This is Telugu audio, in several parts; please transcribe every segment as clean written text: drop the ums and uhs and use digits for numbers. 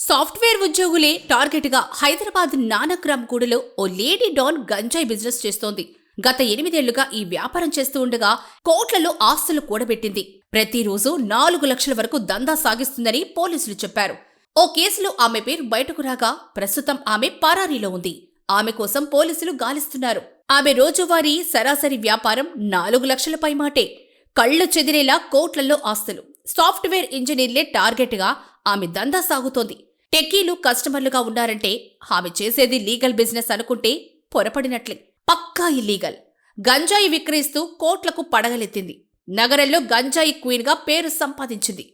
సాఫ్ట్వేర్ ఉద్యోగులే టార్గెట్గా హైదరాబాద్ నానక్రామ్గూడలో ఓ లేడీ డాన్ గంజాయి బిజినెస్ చేస్తోంది. గత 8 ఏళ్లుగా ఈ వ్యాపారం చేస్తూ ఉండగా కోట్లలో ఆస్తులు కూడబెట్టింది. ప్రతిరోజు 4 లక్షల వరకు దందా సాగిస్తుందని పోలీసులు చెప్పారు. ఓ కేసులో ఆమె పేరు బయటకు రాగా ప్రస్తుతం ఆమె పరారీలో ఉంది. ఆమె కోసం పోలీసులు గాలిస్తున్నారు. ఆమె రోజువారీ సరాసరి వ్యాపారం 4 లక్షల పైమాటే. కళ్లు చెదిరేలా కోట్లలో ఆస్తులు. సాఫ్ట్వేర్ ఇంజనీర్లే టార్గెట్గా ఆమె దందా సాగుతోంది. టెక్కీలు కస్టమర్లుగా ఉన్నారంటే ఆమె చేసేది లీగల్ బిజినెస్ అనుకుంటే పొరపడినట్లే. పక్కా ఇల్లీగల్. గంజాయి విక్రయిస్తూ కోట్లకు పడగలెత్తింది. నగరంలో గంజాయి క్వీన్గా పేరు సంపాదించింది.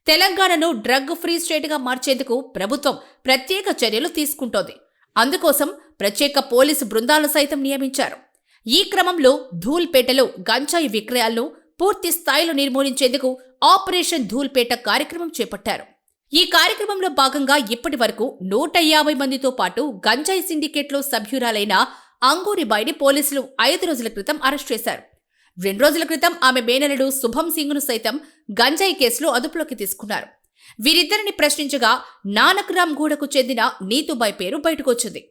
తెలంగాణను డ్రగ్ ఫ్రీ స్టేట్గా మార్చేందుకు ప్రభుత్వం ప్రత్యేక చర్యలు తీసుకుంటోంది. అందుకోసం ప్రత్యేక పోలీసు బృందాలు సైతం నియమించారు. ఈ క్రమంలో ధూల్పేటలో గంజాయి విక్రయాలను పూర్తి స్థాయిలో నిర్మూలించేందుకు ఆపరేషన్ ధూల్పేట కార్యక్రమం చేపట్టారు. ఈ కార్యక్రమంలో భాగంగా ఇప్పటి వరకు 150 మందితో పాటు గంజాయి సిండికేట్లో సభ్యురాలైన అంగూరిబాయిని పోలీసులు 5 రోజుల క్రితం అరెస్ట్ చేశారు. 2 రోజుల క్రితం ఆమె మేనలుడు శుభం సింగ్ను సైతం గంజాయి కేసులో అదుపులోకి తీసుకున్నారు. వీరిద్దరిని ప్రశ్నించగా నానక్రామ్గూడకు చెందిన నీతూబాయ్ పేరు బయటకొచ్చింది.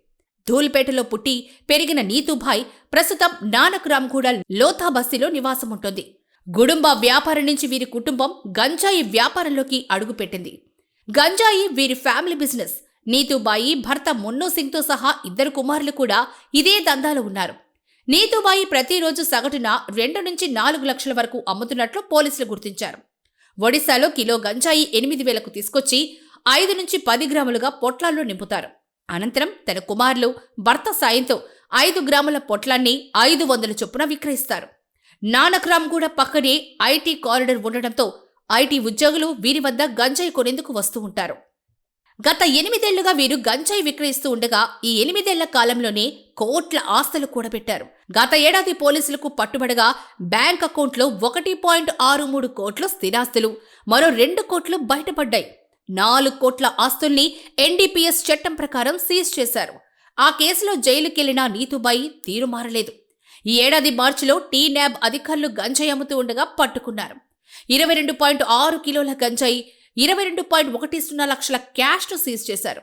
ధూల్పేటలో పుట్టి పెరిగిన నీతూబాయ్ ప్రస్తుతం నానక్రామ్గూడ లోతా బస్తీలో నివాసముంటోంది. గుడుంబ వ్యాపారం నుంచి వీరి కుటుంబం గంజాయి వ్యాపారంలోకి అడుగుపెట్టింది. గంజాయి వీరి ఫ్యామిలీ బిజినెస్. నీతూబాయి భర్త మున్నూ సింగ్తో సహా 2 కుమారులు కూడా ఇదే దందాలో ఉన్నారు. నీతూబాయి ప్రతిరోజు సగటున 2 నుంచి 4 లక్షల వరకు అమ్ముతున్నట్లు పోలీసులు గుర్తించారు. ఒడిశాలో కిలో గంజాయి 8,000కు తీసుకొచ్చి 5 నుంచి 10 గ్రాములుగా పొట్లాల్లో నింపుతారు. అనంతరం తన కుమారులు భర్త సాయంతో 5 గ్రాముల పొట్లాన్ని 500 చొప్పున విక్రయిస్తారు. నానక్రామ్గూడ పక్కనే ఐటీ కారిడార్ ఉండడంతో ఐటీ ఉద్యోగులు వీరి వద్ద గంజాయి కొనేందుకు వస్తూ ఉంటారు. గత 8 ఏళ్లుగా వీరు గంజాయి విక్రయిస్తూ ఉండగా ఈ 8 ఏళ్ల కాలంలోనే కోట్ల ఆస్తులు కూడబెట్టారు. గత ఏడాది పోలీసులకు పట్టుబడగా బ్యాంక్ అకౌంట్లో 1.63 కోట్లు స్థిరాస్తులు, మరో 2 కోట్లు బయటపడ్డాయి. 4 కోట్ల ఆస్తుల్ని ఎన్డీపీఎస్ చట్టం ప్రకారం సీజ్ చేశారు. ఆ కేసులో జైలుకెళ్లిన నీతూబాయి తీరు మారలేదు. ఈ ఏడాది మార్చిలో టీన్యాబ్ అధికారులు గంజాయి అమ్ముతూ ఉండగా పట్టుకున్నారు. 22.6 కిలోల గంజాయి, 22.10 లక్షల క్యాష్ను సీజ్ చేశారు.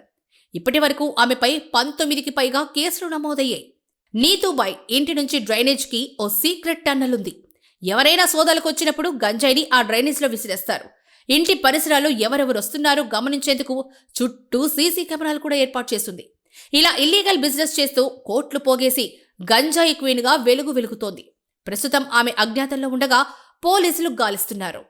ఇప్పటి వరకు ఆమెపై 19కి పైగా కేసులు నమోదయ్యాయి. నీతూబాయ్ ఇంటి నుంచి డ్రైనేజ్కి ఓ సీక్రెట్ టన్నల్ ఉంది. ఎవరైనా సోదాలకు వచ్చినప్పుడు గంజాయిని ఆ డ్రైనేజ్లో విసిరేస్తారు. ఇంటి పరిసరాలు ఎవరెవరు వస్తున్నారో గమనించేందుకు చుట్టూ సీసీ కెమెరాలు కూడా ఏర్పాటు చేస్తుంది. ఇలా ఇల్లీగల్ బిజినెస్ చేస్తూ కోట్లు పోగేసి గంజాయి క్వీన్గా వెలుగుతోంది. ప్రస్తుతం ఆమె అజ్ఞాతంలో ఉండగా పోలీసులు గాలిస్తున్నారు.